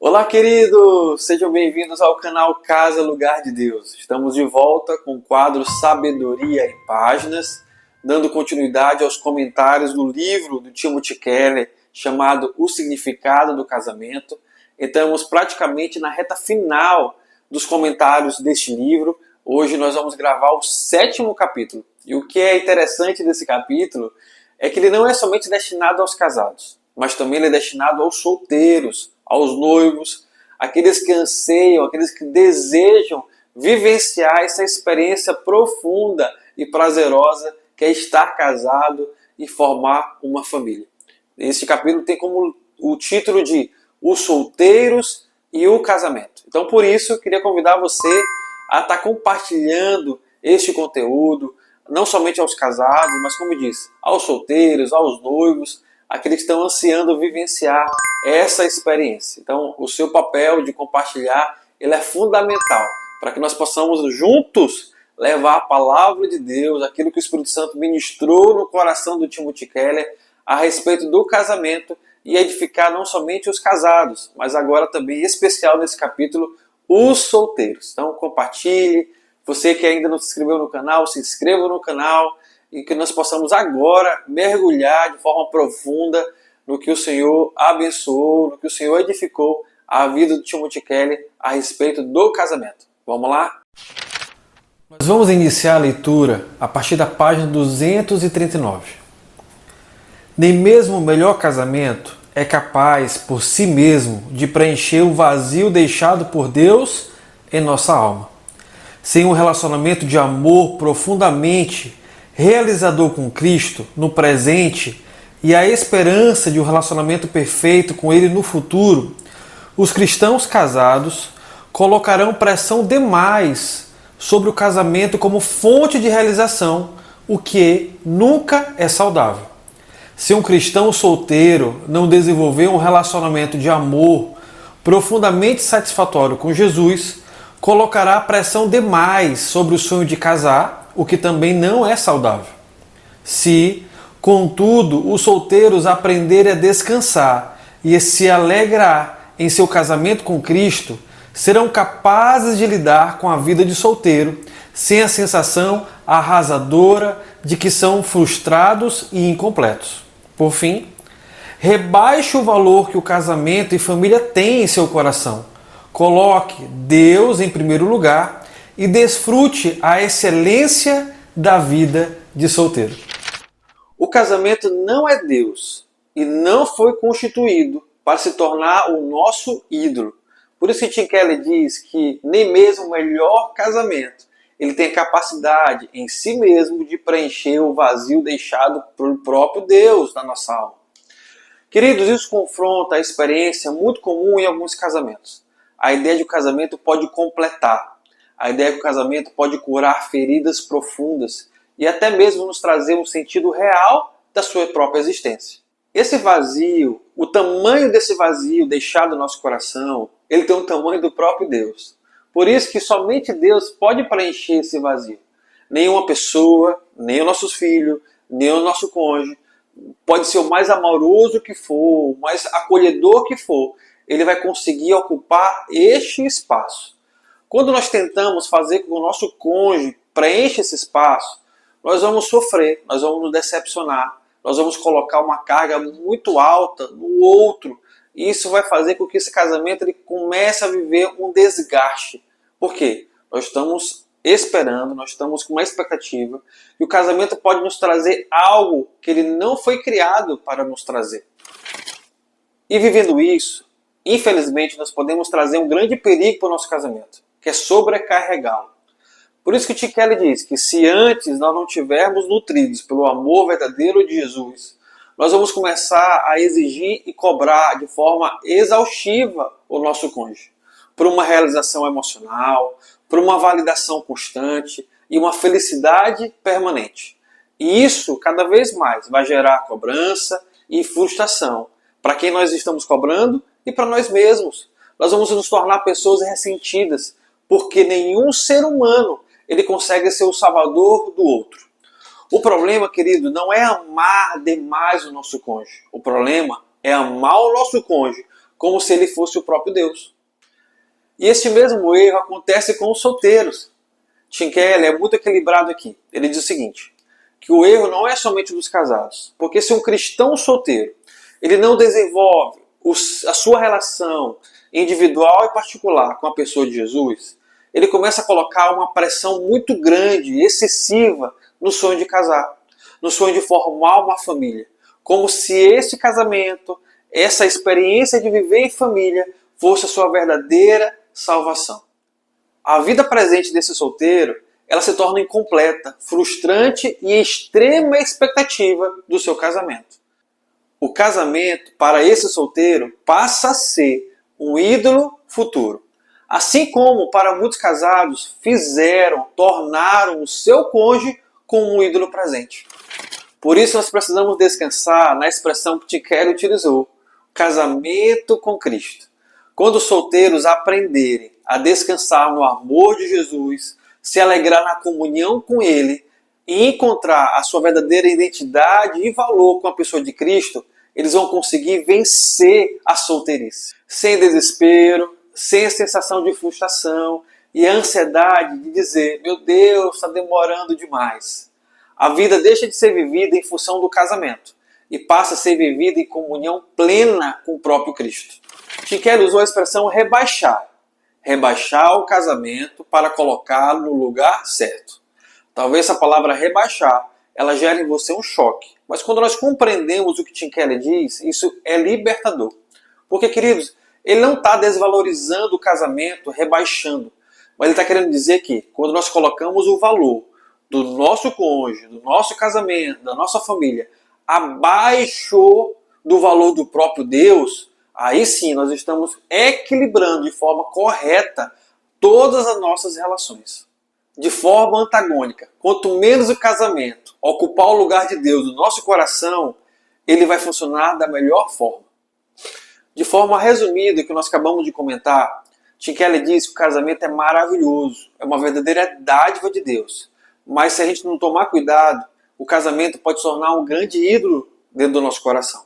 Olá, queridos! Sejam bem-vindos ao canal Casa Lugar de Deus. Estamos de volta com o quadro Sabedoria em Páginas, dando continuidade aos comentários do livro do Timothy Keller chamado O Significado do Casamento. Estamos praticamente na reta final dos comentários deste livro. Hoje nós vamos gravar o 7º capítulo. E o que é interessante desse capítulo é que ele não é somente destinado aos casados, mas também ele é destinado aos solteiros, aos noivos, aqueles que anseiam, aqueles que desejam vivenciar essa experiência profunda e prazerosa que é estar casado e formar uma família. Este capítulo tem como o título de Os Solteiros e o Casamento. Então, por isso, eu queria convidar você a estar compartilhando este conteúdo, não somente aos casados, mas, como disse, aos solteiros, aos noivos, aqueles que estão ansiando vivenciar essa experiência. Então, o seu papel de compartilhar, ele é fundamental para que nós possamos juntos levar a palavra de Deus, aquilo que o Espírito Santo ministrou no coração do Timothy Keller a respeito do casamento e edificar não somente os casados, mas agora também, em especial nesse capítulo, os solteiros. Então, compartilhe. Você que ainda não se inscreveu no canal, se inscreva no canal, e que nós possamos agora mergulhar de forma profunda no que o Senhor abençoou, no que o Senhor edificou a vida do Timothy Keller a respeito do casamento. Vamos lá? Nós vamos iniciar a leitura a partir da página 239. Nem mesmo o melhor casamento é capaz por si mesmo de preencher o vazio deixado por Deus em nossa alma. Sem um relacionamento de amor profundamente realizador com Cristo no presente e a esperança de um relacionamento perfeito com Ele no futuro, os cristãos casados colocarão pressão demais sobre o casamento como fonte de realização, o que nunca é saudável. Se um cristão solteiro não desenvolver um relacionamento de amor profundamente satisfatório com Jesus, colocará pressão demais sobre o sonho de casar, o que também não é saudável. Se, contudo, os solteiros aprenderem a descansar e a se alegrar em seu casamento com Cristo, serão capazes de lidar com a vida de solteiro sem a sensação arrasadora de que são frustrados e incompletos. Por fim, rebaixe o valor que o casamento e família têm em seu coração. Coloque Deus em primeiro lugar e desfrute a excelência da vida de solteiro. O casamento não é Deus e não foi constituído para se tornar o nosso ídolo. Por isso que Tim Keller diz que nem mesmo o melhor casamento ele tem capacidade em si mesmo de preencher o vazio deixado pelo próprio Deus na nossa alma. Queridos, isso confronta a experiência muito comum em alguns casamentos. A ideia de que o casamento pode completar. A ideia que o casamento pode curar feridas profundas e até mesmo nos trazer um sentido real da sua própria existência. Esse vazio, o tamanho desse vazio deixado no nosso coração, ele tem o tamanho do próprio Deus. Por isso que somente Deus pode preencher esse vazio. Nenhuma pessoa, nem os nossos filhos, nem o nosso cônjuge, pode ser o mais amoroso que for, o mais acolhedor que for, ele vai conseguir ocupar este espaço. Quando nós tentamos fazer com que o nosso cônjuge preencha esse espaço, nós vamos sofrer, nós vamos nos decepcionar, nós vamos colocar uma carga muito alta no outro. E isso vai fazer com que esse casamento ele comece a viver um desgaste. Por quê? Nós estamos esperando, nós estamos com uma expectativa que o casamento pode nos trazer algo que ele não foi criado para nos trazer. E vivendo isso, infelizmente, nós podemos trazer um grande perigo para o nosso casamento, que é sobrecarregá-lo. Por isso que Tim Keller diz que se antes nós não tivermos nutridos pelo amor verdadeiro de Jesus, nós vamos começar a exigir e cobrar de forma exaustiva o nosso cônjuge, por uma realização emocional, por uma validação constante e uma felicidade permanente. E isso, cada vez mais, vai gerar cobrança e frustração para quem nós estamos cobrando e para nós mesmos. Nós vamos nos tornar pessoas ressentidas, porque nenhum ser humano ele consegue ser o salvador do outro. O problema, querido, não é amar demais o nosso cônjuge. O problema é amar o nosso cônjuge como se ele fosse o próprio Deus. E este mesmo erro acontece com os solteiros. Tim Keller é muito equilibrado aqui. Ele diz o seguinte, que o erro não é somente dos casados, porque se um cristão solteiro ele não desenvolve a sua relação individual e particular com a pessoa de Jesus, ele começa a colocar uma pressão muito grande, excessiva, no sonho de casar, no sonho de formar uma família, como se esse casamento, essa experiência de viver em família, fosse a sua verdadeira salvação. A vida presente desse solteiro, ela se torna incompleta, frustrante e em extrema expectativa do seu casamento. O casamento, para esse solteiro, passa a ser um ídolo futuro. Assim como para muitos casados tornaram o seu cônjuge como um ídolo presente. Por isso nós precisamos descansar na expressão que Tim Keller utilizou, casamento com Cristo. Quando os solteiros aprenderem a descansar no amor de Jesus, se alegrar na comunhão com Ele e encontrar a sua verdadeira identidade e valor com a pessoa de Cristo, eles vão conseguir vencer a solteirice. Sem desespero, sem a sensação de frustração e a ansiedade de dizer, meu Deus, está demorando demais. A vida deixa de ser vivida em função do casamento e passa a ser vivida em comunhão plena com o próprio Cristo. Tim Keller usou a expressão rebaixar. Rebaixar o casamento para colocá-lo no lugar certo. Talvez essa palavra rebaixar, ela gere em você um choque. Mas quando nós compreendemos o que Tim Keller diz, isso é libertador. Porque, queridos, ele não está desvalorizando o casamento, rebaixando. Mas ele está querendo dizer que quando nós colocamos o valor do nosso cônjuge, do nosso casamento, da nossa família, abaixo do valor do próprio Deus, aí sim nós estamos equilibrando de forma correta todas as nossas relações. De forma antagônica. Quanto menos o casamento ocupar o lugar de Deus no nosso coração, ele vai funcionar da melhor forma. De forma resumida, o que nós acabamos de comentar, Tim Keller diz que o casamento é maravilhoso, é uma verdadeira dádiva de Deus. Mas se a gente não tomar cuidado, o casamento pode se tornar um grande ídolo dentro do nosso coração.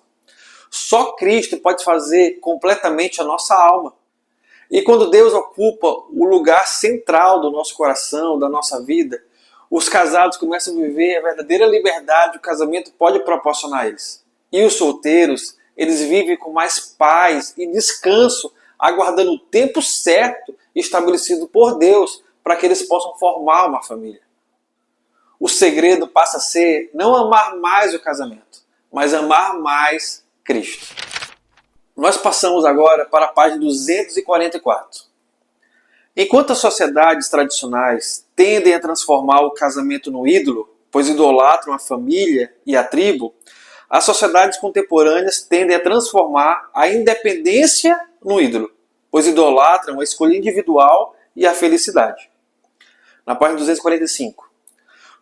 Só Cristo pode fazer completamente a nossa alma. E quando Deus ocupa o lugar central do nosso coração, da nossa vida, os casados começam a viver a verdadeira liberdade que o casamento pode proporcionar a eles. E os solteiros, eles vivem com mais paz e descanso, aguardando o tempo certo estabelecido por Deus para que eles possam formar uma família. O segredo passa a ser não amar mais o casamento, mas amar mais Cristo. Nós passamos agora para a página 244. Enquanto as sociedades tradicionais tendem a transformar o casamento no ídolo, pois idolatram a família e a tribo, as sociedades contemporâneas tendem a transformar a independência no ídolo, pois idolatram a escolha individual e a felicidade. Na página 245.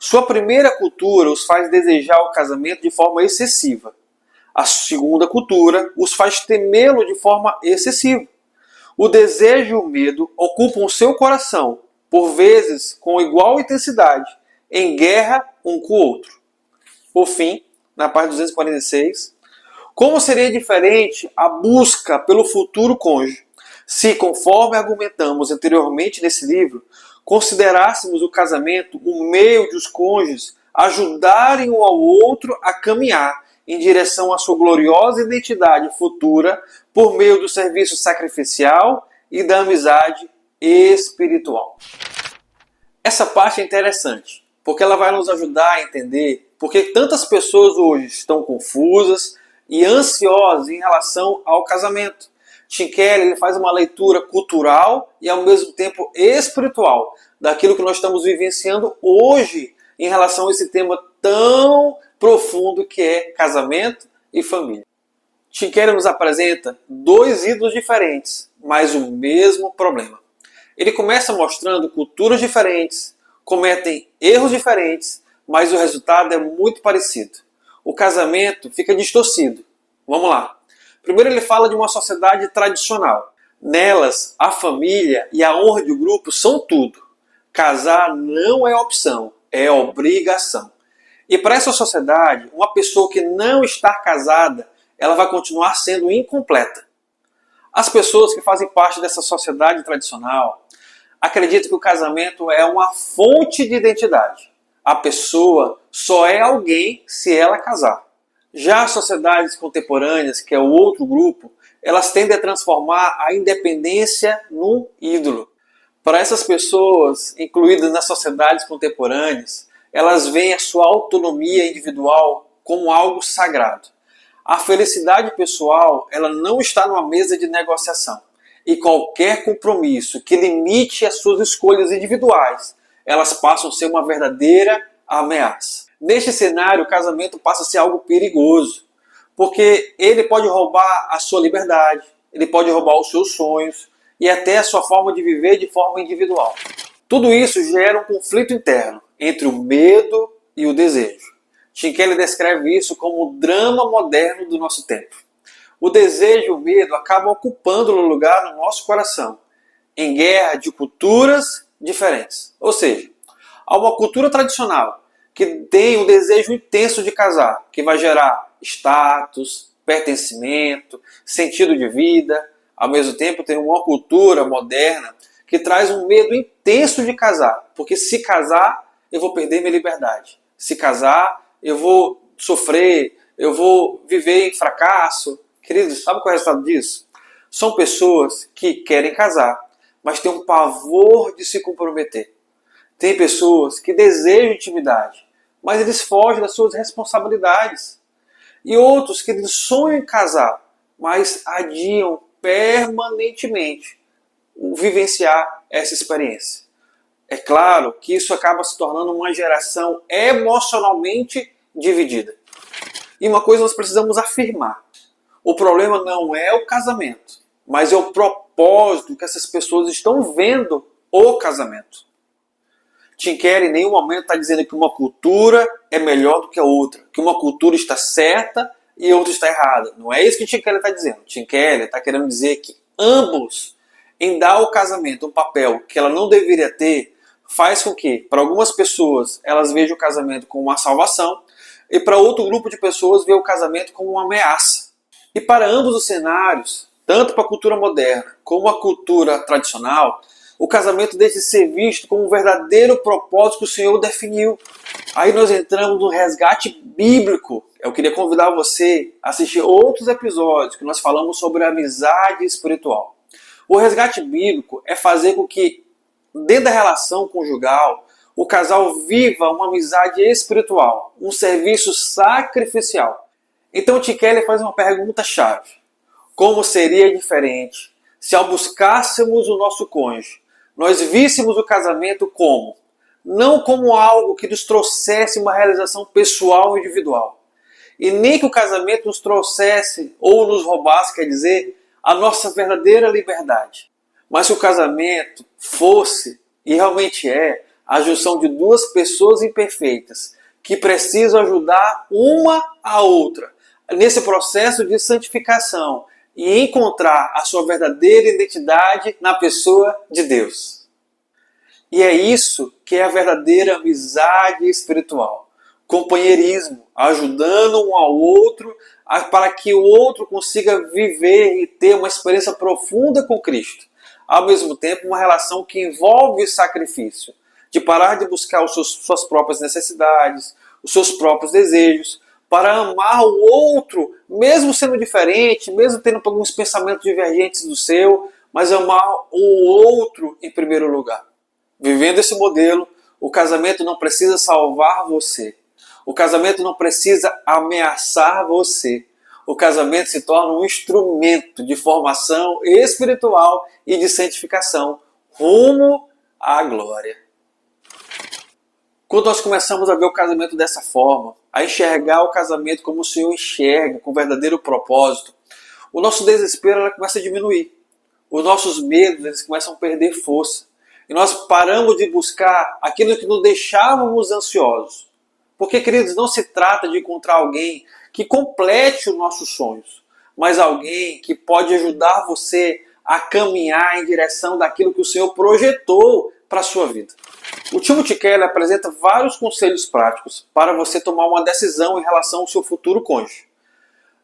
Sua primeira cultura os faz desejar o casamento de forma excessiva. A segunda cultura os faz temê-lo de forma excessiva. O desejo e o medo ocupam o seu coração, por vezes com igual intensidade, em guerra um com o outro. Por fim, na página 246, como seria diferente a busca pelo futuro cônjuge se, conforme argumentamos anteriormente nesse livro, considerássemos o casamento um meio de os cônjuges ajudarem um ao outro a caminhar em direção à sua gloriosa identidade futura por meio do serviço sacrificial e da amizade espiritual. Essa parte é interessante, porque ela vai nos ajudar a entender por que tantas pessoas hoje estão confusas e ansiosas em relação ao casamento. Tim Keller ele faz uma leitura cultural e ao mesmo tempo espiritual daquilo que nós estamos vivenciando hoje em relação a esse tema tão profundo que é casamento e família. Tim Keller nos apresenta dois ídolos diferentes, mas o mesmo problema. Ele começa mostrando culturas diferentes, cometem erros diferentes, mas o resultado é muito parecido. O casamento fica distorcido. Vamos lá. Primeiro ele fala de uma sociedade tradicional. Nelas, a família e a honra do grupo são tudo. Casar não é opção, é obrigação. E para essa sociedade, uma pessoa que não está casada, ela vai continuar sendo incompleta. As pessoas que fazem parte dessa sociedade tradicional acreditam que o casamento é uma fonte de identidade. A pessoa só é alguém se ela casar. Já as sociedades contemporâneas, que é o outro grupo, elas tendem a transformar a independência num ídolo. Para essas pessoas incluídas nas sociedades contemporâneas, elas veem a sua autonomia individual como algo sagrado. A felicidade pessoal, ela não está numa mesa de negociação. E qualquer compromisso que limite as suas escolhas individuais, elas passam a ser uma verdadeira ameaça. Neste cenário, o casamento passa a ser algo perigoso, porque ele pode roubar a sua liberdade, ele pode roubar os seus sonhos e até a sua forma de viver de forma individual. Tudo isso gera um conflito interno entre o medo e o desejo. Tim Keller descreve isso como o drama moderno do nosso tempo. O desejo e o medo acabam ocupando um lugar no nosso coração, em guerra de culturas diferentes. Ou seja, há uma cultura tradicional que tem um desejo intenso de casar, que vai gerar status, pertencimento, sentido de vida. Ao mesmo tempo, tem uma cultura moderna que traz um medo intenso de casar, porque se casar, eu vou perder minha liberdade. Se casar, eu vou sofrer, eu vou viver em fracasso. Queridos, sabe qual é o resultado disso? São pessoas que querem casar, mas têm um pavor de se comprometer. Tem pessoas que desejam intimidade, mas eles fogem das suas responsabilidades. E outros que eles sonham em casar, mas adiam permanentemente vivenciar essa experiência. É claro que isso acaba se tornando uma geração emocionalmente dividida. E uma coisa nós precisamos afirmar: o problema não é o casamento, mas é o propósito que essas pessoas estão vendo o casamento. Tim Keller em nenhum momento está dizendo que uma cultura é melhor do que a outra, que uma cultura está certa e outra está errada. Não é isso que Tim Keller está dizendo. Tim Keller está querendo dizer que ambos, em dar ao casamento um papel que ela não deveria ter, faz com que, para algumas pessoas, elas vejam o casamento como uma salvação e para outro grupo de pessoas vejam o casamento como uma ameaça. E para ambos os cenários, tanto para a cultura moderna como a cultura tradicional, o casamento deixa de ser visto como um verdadeiro propósito que o Senhor definiu. Aí nós entramos no resgate bíblico. Eu queria convidar você a assistir outros episódios que nós falamos sobre a amizade espiritual. O resgate bíblico é fazer com que, dentro da relação conjugal, o casal viva uma amizade espiritual, um serviço sacrificial. Então Tim Keller faz uma pergunta-chave: como seria diferente se, ao buscássemos o nosso cônjuge, nós víssemos o casamento como? Não como algo que nos trouxesse uma realização pessoal e individual. E nem que o casamento nos trouxesse ou nos roubasse, quer dizer, a nossa verdadeira liberdade. Mas se o casamento fosse, e realmente é, a junção de duas pessoas imperfeitas que precisam ajudar uma a outra nesse processo de santificação e encontrar a sua verdadeira identidade na pessoa de Deus. E é isso que é a verdadeira amizade espiritual. Companheirismo, ajudando um ao outro para que o outro consiga viver e ter uma experiência profunda com Cristo. Ao mesmo tempo, uma relação que envolve sacrifício, de parar de buscar suas próprias necessidades, os seus próprios desejos, para amar o outro, mesmo sendo diferente, mesmo tendo alguns pensamentos divergentes do seu, mas amar o outro em primeiro lugar. Vivendo esse modelo, o casamento não precisa salvar você. O casamento não precisa ameaçar você. O casamento se torna um instrumento de formação espiritual e de santificação rumo à glória. Quando nós começamos a ver o casamento dessa forma, a enxergar o casamento como o Senhor enxerga, com verdadeiro propósito, o nosso desespero começa a diminuir. Os nossos medos eles começam a perder força. E nós paramos de buscar aquilo que nos deixávamos ansiosos. Porque, queridos, não se trata de encontrar alguém que complete os nossos sonhos, mas alguém que pode ajudar você a caminhar em direção daquilo que o Senhor projetou para a sua vida. O Timothy Keller apresenta vários conselhos práticos para você tomar uma decisão em relação ao seu futuro cônjuge.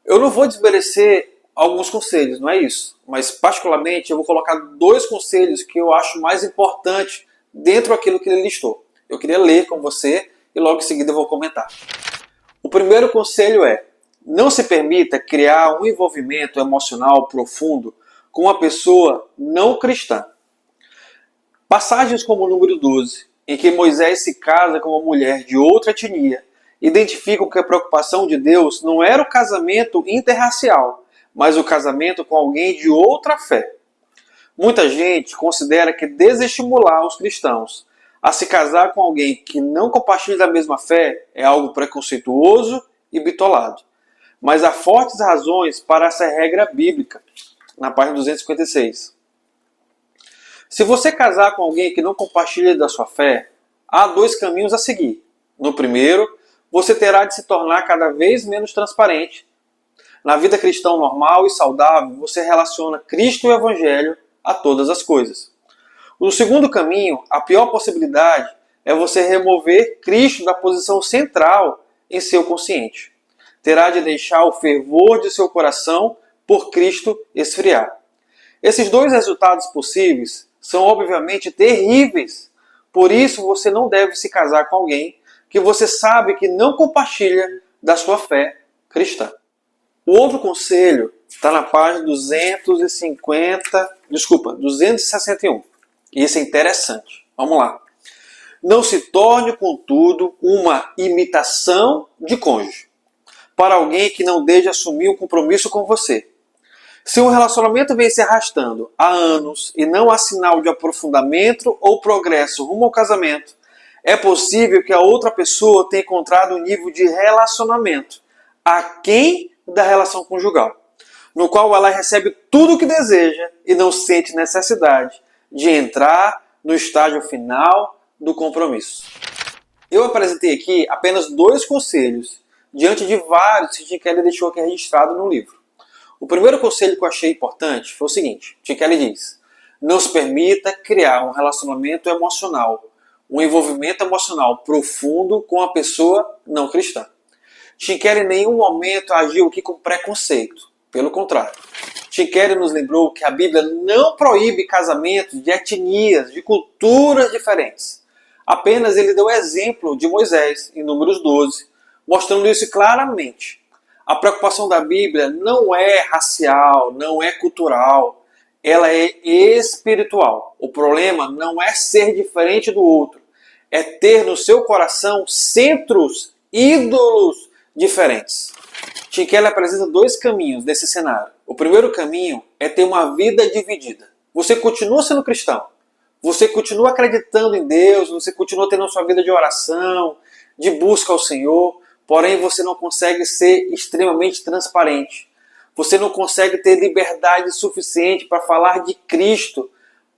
Eu não vou desmerecer alguns conselhos, não é isso. Mas particularmente eu vou colocar 2 conselhos que eu acho mais importantes dentro daquilo que ele listou. Eu queria ler com você e logo em seguida eu vou comentar. O primeiro conselho é: não se permita criar um envolvimento emocional profundo com uma pessoa não cristã. Passagens como o número 12, em que Moisés se casa com uma mulher de outra etnia, identificam que a preocupação de Deus não era o casamento interracial, mas o casamento com alguém de outra fé. Muita gente considera que desestimular os cristãos a se casar com alguém que não compartilha da mesma fé é algo preconceituoso e bitolado. Mas há fortes razões para essa regra bíblica, na página 256. Se você casar com alguém que não compartilha da sua fé, há 2 caminhos a seguir. No primeiro, você terá de se tornar cada vez menos transparente. Na vida cristã normal e saudável, você relaciona Cristo e o Evangelho a todas as coisas. No segundo caminho, a pior possibilidade é você remover Cristo da posição central em seu consciente. Terá de deixar o fervor de seu coração por Cristo esfriar. Esses 2 resultados possíveis são obviamente terríveis. Por isso você não deve se casar com alguém que você sabe que não compartilha da sua fé cristã. O outro conselho está na página 261. E isso é interessante. Vamos lá. Não se torne, contudo, uma imitação de cônjuge para alguém que não deseja assumir um compromisso com você. Se um relacionamento vem se arrastando há anos e não há sinal de aprofundamento ou progresso rumo ao casamento, é possível que a outra pessoa tenha encontrado um nível de relacionamento aquém da relação conjugal, no qual ela recebe tudo o que deseja e não sente necessidade de entrar no estágio final do compromisso. Eu apresentei aqui apenas 2 conselhos, diante de vários que Tim Keller deixou aqui registrado no livro. O primeiro conselho que eu achei importante foi o seguinte: Tim Keller diz: não se permita criar um relacionamento emocional, um envolvimento emocional profundo com a pessoa não cristã. Tim Keller em nenhum momento agiu aqui com preconceito. Pelo contrário, Tim Keller nos lembrou que a Bíblia não proíbe casamentos de etnias, de culturas diferentes. Apenas ele deu o exemplo de Moisés, em Números 12, mostrando isso claramente. A preocupação da Bíblia não é racial, não é cultural, ela é espiritual. O problema não é ser diferente do outro, é ter no seu coração centros, ídolos diferentes. Tim Keller apresenta 2 caminhos nesse cenário. O primeiro caminho é ter uma vida dividida. Você continua sendo cristão, você continua acreditando em Deus, você continua tendo a sua vida de oração, de busca ao Senhor, porém você não consegue ser extremamente transparente. Você não consegue ter liberdade suficiente para falar de Cristo,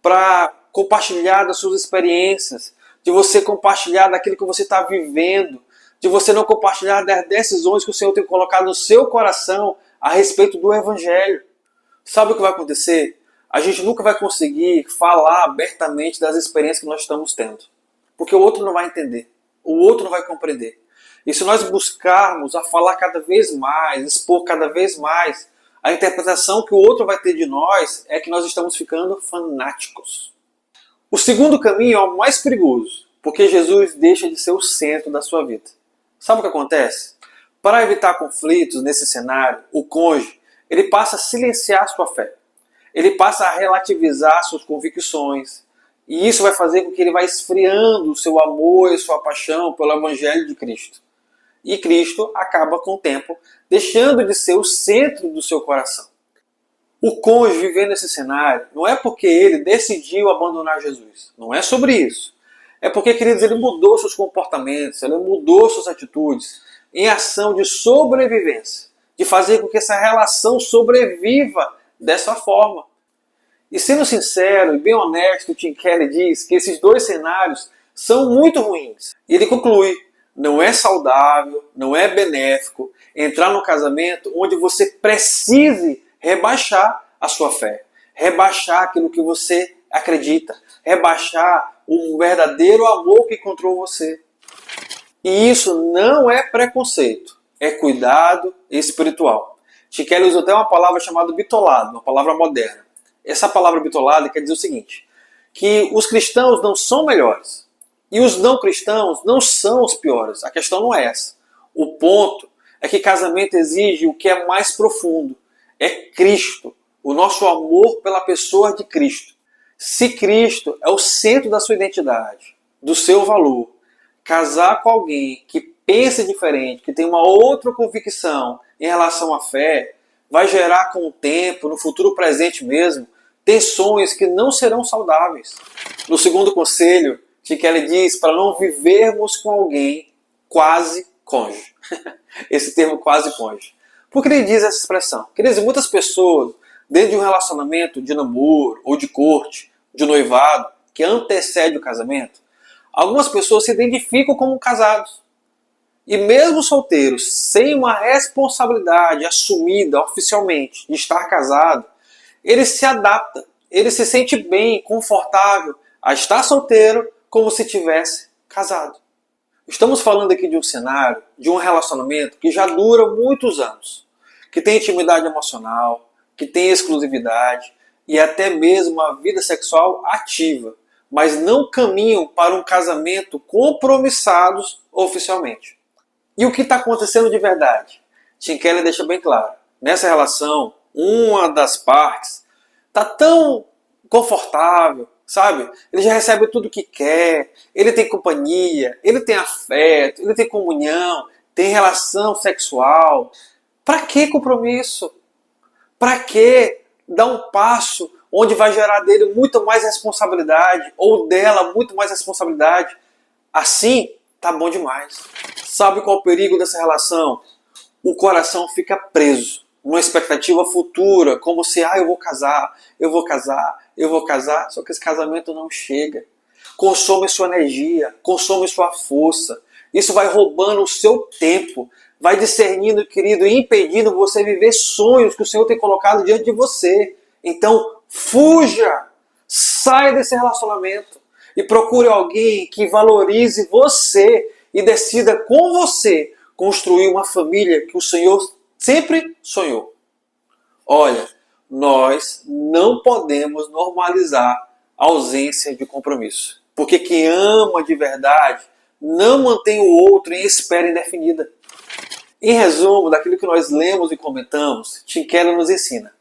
para compartilhar das suas experiências, de você compartilhar daquilo que você está vivendo, de você não compartilhar das decisões que o Senhor tem colocado no seu coração a respeito do Evangelho. Sabe o que vai acontecer? A gente nunca vai conseguir falar abertamente das experiências que nós estamos tendo. Porque o outro não vai entender. O outro não vai compreender. E se nós buscarmos a falar cada vez mais, expor cada vez mais, a interpretação que o outro vai ter de nós é que nós estamos ficando fanáticos. O segundo caminho é o mais perigoso, porque Jesus deixa de ser o centro da sua vida. Sabe o que acontece? Para evitar conflitos nesse cenário, o cônjuge, ele passa a silenciar a sua fé. Ele passa a relativizar suas convicções. E isso vai fazer com que ele vá esfriando o seu amor e sua paixão pelo Evangelho de Cristo. E Cristo acaba com o tempo deixando de ser o centro do seu coração. O cônjuge vivendo esse cenário não é porque ele decidiu abandonar Jesus. Não é sobre isso. É porque, queridos, ele mudou seus comportamentos, ele mudou suas atitudes em ação de sobrevivência, de fazer com que essa relação sobreviva dessa forma. E sendo sincero e bem honesto, Tim Keller diz que esses 2 cenários são muito ruins. E ele conclui: não é saudável, não é benéfico entrar num casamento onde você precise rebaixar a sua fé, rebaixar aquilo que você acredita, rebaixar o verdadeiro amor que encontrou você. E isso não é preconceito, é cuidado espiritual. Tim Keller usa até uma palavra chamada bitolado, uma palavra moderna. Essa palavra bitolado quer dizer o seguinte, que os cristãos não são melhores e os não cristãos não são os piores. A questão não é essa. O ponto é que casamento exige o que é mais profundo. É Cristo, o nosso amor pela pessoa de Cristo. Se Cristo é o centro da sua identidade, do seu valor, casar com alguém que pense diferente, que tem uma outra convicção em relação à fé, vai gerar com o tempo, no futuro presente mesmo, tensões que não serão saudáveis. No segundo conselho, Tim Keller diz para não vivermos com alguém quase cônjuge. Esse termo quase cônjuge. Por que ele diz essa expressão? Quer dizer, muitas pessoas, dentro de um relacionamento de namoro ou de corte, de noivado, que antecede o casamento, algumas pessoas se identificam como casados. E mesmo solteiros, sem uma responsabilidade assumida oficialmente de estar casado, ele se adapta, ele se sente bem, confortável a estar solteiro como se tivesse casado. Estamos falando aqui de um cenário, de um relacionamento que já dura muitos anos, que tem intimidade emocional, que tem exclusividade e até mesmo uma vida sexual ativa, mas não caminham para um casamento compromissados oficialmente. E o que está acontecendo de verdade? Tim Keller deixa bem claro. Nessa relação, uma das partes está tão confortável, sabe? Ele já recebe tudo o que quer, ele tem companhia, ele tem afeto, ele tem comunhão, tem relação sexual. Para que compromisso? Para que dar um passo onde vai gerar dele muito mais responsabilidade ou dela muito mais responsabilidade? Assim, tá bom demais. Sabe qual é o perigo dessa relação? O coração fica preso numa expectativa futura, como se, eu vou casar, eu vou casar, eu vou casar, só que esse casamento não chega. Consome sua energia, consome sua força. Isso vai roubando o seu tempo, vai discernindo, querido, e impedindo você viver sonhos que o Senhor tem colocado diante de você. Então, fuja, saia desse relacionamento e procure alguém que valorize você e decida com você construir uma família que o Senhor sempre sonhou. Olha, nós não podemos normalizar a ausência de compromisso. Porque quem ama de verdade não mantém o outro em espera indefinida. Em resumo daquilo que nós lemos e comentamos, Tim Keller nos ensina.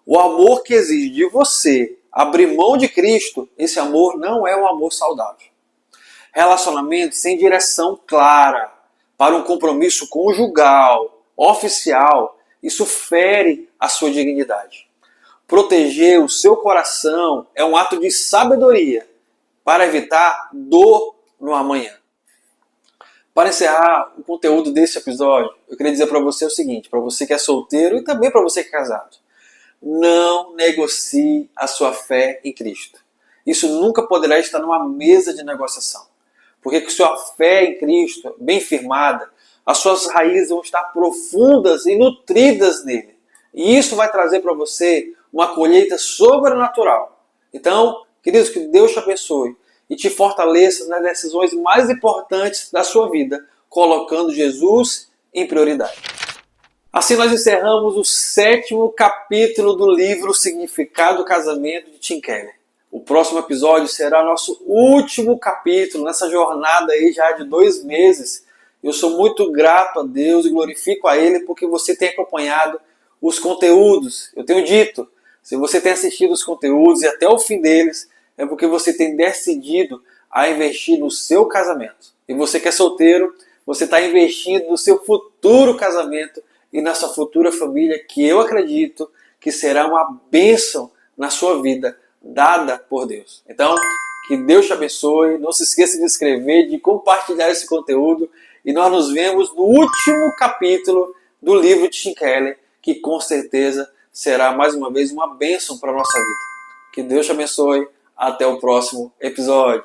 O amor que exige de você abrir mão de Cristo, esse amor não é um amor saudável. Relacionamento sem direção clara para um compromisso conjugal, oficial, isso fere a sua dignidade. Proteger o seu coração é um ato de sabedoria para evitar dor no amanhã. Para encerrar o conteúdo desse episódio, eu queria dizer para você o seguinte, para você que é solteiro e também para você que é casado. Não negocie a sua fé em Cristo. Isso nunca poderá estar numa mesa de negociação. Porque com sua fé em Cristo bem firmada, as suas raízes vão estar profundas e nutridas nele. E isso vai trazer para você uma colheita sobrenatural. Então, queridos, que Deus te abençoe e te fortaleça nas decisões mais importantes da sua vida, colocando Jesus em prioridade. Assim nós encerramos o 7º capítulo do livro Significado do Casamento de Tim Keller. O próximo episódio será nosso último capítulo nessa jornada aí já de 2 meses. Eu sou muito grato a Deus e glorifico a Ele porque você tem acompanhado os conteúdos. Eu tenho dito, se você tem assistido os conteúdos e até o fim deles, é porque você tem decidido a investir no seu casamento. E você que é solteiro, você está investindo no seu futuro casamento e na sua futura família, que eu acredito que será uma bênção na sua vida, dada por Deus. Então, que Deus te abençoe, não se esqueça de inscrever, de compartilhar esse conteúdo e nós nos vemos no último capítulo do livro de Tim Keller, que com certeza será mais uma vez uma bênção para a nossa vida. Que Deus te abençoe, até o próximo episódio.